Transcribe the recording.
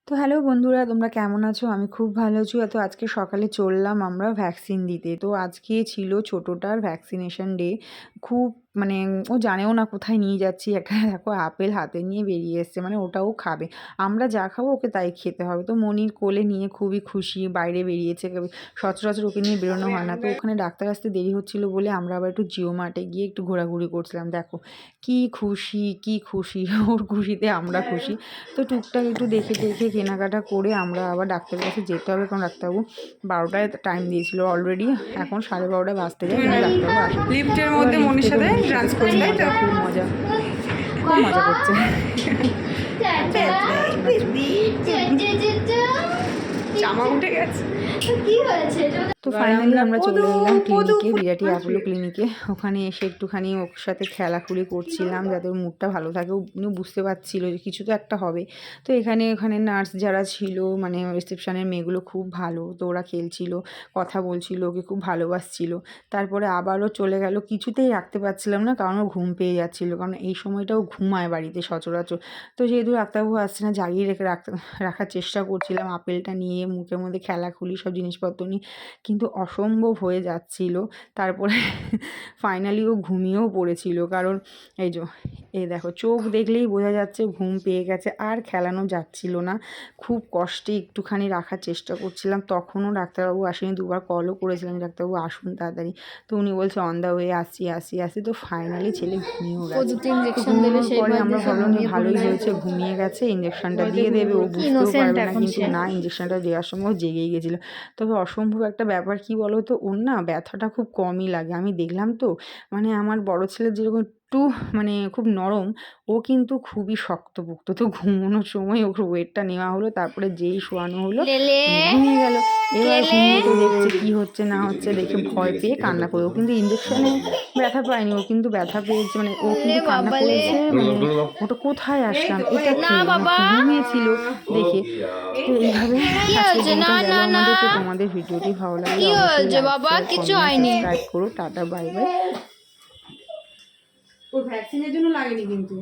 তো হ্যালো বন্ধুরা, তোমরা কেমন আছো? আমি খুব ভালো আছি। তো আজকে সকালে চললাম আমরা ভ্যাকসিন দিতে। তো আজকে ছিল ছোটোটার ভ্যাকসিনেশন ডে। খুব মানে ও জানেও না কোথায় নিয়ে যাচ্ছি। একটা দেখো আপেল হাতে নিয়ে বেরিয়ে এসছে, মানে ওটাও খাবে। আমরা যা খাবো ওকে তাই খেতে হবে। তো মনির কোলে নিয়ে খুবই খুশি, বাইরে বেরিয়েছে। সচরাচর ওকে নিয়ে বেরোনো হয় না। তো ওখানে ডাক্তার আসতে দেরি হচ্ছিলো বলে আমরা আবার একটু জিও মার্টে গিয়ে একটু ঘোরাঘুরি করছিলাম। দেখো কি খুশি, কি খুশি! ওর খুশিতে আমরা খুশি। তো টুকটাক একটু দেখে টেখে কেনাকাটা করে আমরা আবার ডাক্তারের কাছে যেতে হবে, কারণ ডাক্তারবাবু 12টায় টাইম দিয়েছিল অলরেডি। এখন 12:30 বাজতে যায়, কিন্তু ডাক্তারবাবু আসেনি। লিফটের এবার মধ্যে লিফট মনির থেকে সাথে মনির সাথে ডান্স খুব করছে, মজা, খুব মজা, খুব মজা করছে। জামা উঠে গেছে। তো ফাইনালি আমরা চলে এলাম ক্লিনিকে, বিরাটি অ্যাপোলো ক্লিনিকে। ওখানে এসে একটুখানি ওর সাথে খেলাখুলি করছিলাম, যাতে ওর মুডটা ভালো থাকে। উনিও বুঝতে পারছিল যে কিছু তো একটা হবে। তো ওখানে নার্স যারা ছিল, মানে রিসেপশনের মেয়েগুলো খুব ভালো। তো ওরা খেলছিল, কথা বলছিল, ওকে খুব ভালোবাসছিল। তারপরে আবারও চলে গেল। কিছুতেই রাখতে পারছিলাম না, কারণ ও ঘুম পেয়ে যাচ্ছিলো, কারণ এই সময়টাও ঘুমায় বাড়িতে সচরাচর। তো যেহেতু ডাক্তারবাবু আসছে না, জাগিয়ে রাখার চেষ্টা করছিলাম, আপেলটা নিয়ে মুখের মধ্যে খেলাখুলি সব জিনিসপত্র নিয়ে, কিন্তু অসম্ভব হয়ে যাচ্ছিল। তারপরে ফাইনালি ও ঘুমিয়েও পড়েছিল, কারণ এই দেখো চোখ দেখলেই বোঝা যাচ্ছে ঘুম পেয়ে গেছে, আর খেলানো যাচ্ছিল না। খুব কষ্টে একটুখানি রাখার চেষ্টা করছিলাম, তখনও ডাক্তারবাবু আসেনি। দুবার কলও করেছিলাম, ডাক্তারবাবু আসুন তাড়াতাড়ি। তো উনি বলছে অন দ্য ওয়ে, আসি। তো ফাইনালি ছেলে ঘুমিয়েও গেছে। তো ঘুমানোর পরে আমরা ভাবলাম যে ভালোই হয়েছে, ঘুমিয়ে গেছে, ইঞ্জেকশনটা দিয়ে দেবে, ও বুঝতেও পারবে না। কিন্তু না, ইঞ্জেকশনটা দেওয়ার সময় ও জেগেই গেছিলো। তবে অসম্ভব একটা ব্যাপার, কি বলো তো, ওর না ব্যথাটা খুব কমই লাগে। আমি দেখলাম তো, মানে আমার বড় ছেলের যেরকম একটু মানে খুব নরম, ও কিন্তু খুবই শক্তপোক্ত। তো ঘুমানোর সময় ওর ওয়েটটা নেওয়া হলো, তারপরে যেই শোয়ানো হলো উনি ঘুমিয়ে গেল। এবার ঘুমিয়ে তো দেখছে কি হচ্ছে না হচ্ছে, দেখে ভয় পেয়ে কান্না করে। ও কিন্তু ইঞ্জেকশনে ব্যথা পায়নি, ও কিন্তু ব্যথা পেয়েছে, মানে ও কিন্তু কান্না করেছে, মানে ওটা কোথায় আসলাম, এটা কি, মানে ঘুমিয়েছিল দেখে। তো এইভাবে আজকের দিনটা গেল আমাদের। তো তোমাদের ভিডিওটি ভালো লাগলে অবশ্যই লাইক, শেয়ার, কমেন্ট, সাবস্ক্রাইব করো। Tata, bye bye. ওর ভ্যাকসিনের জন্য লাগেনি কিন্তু।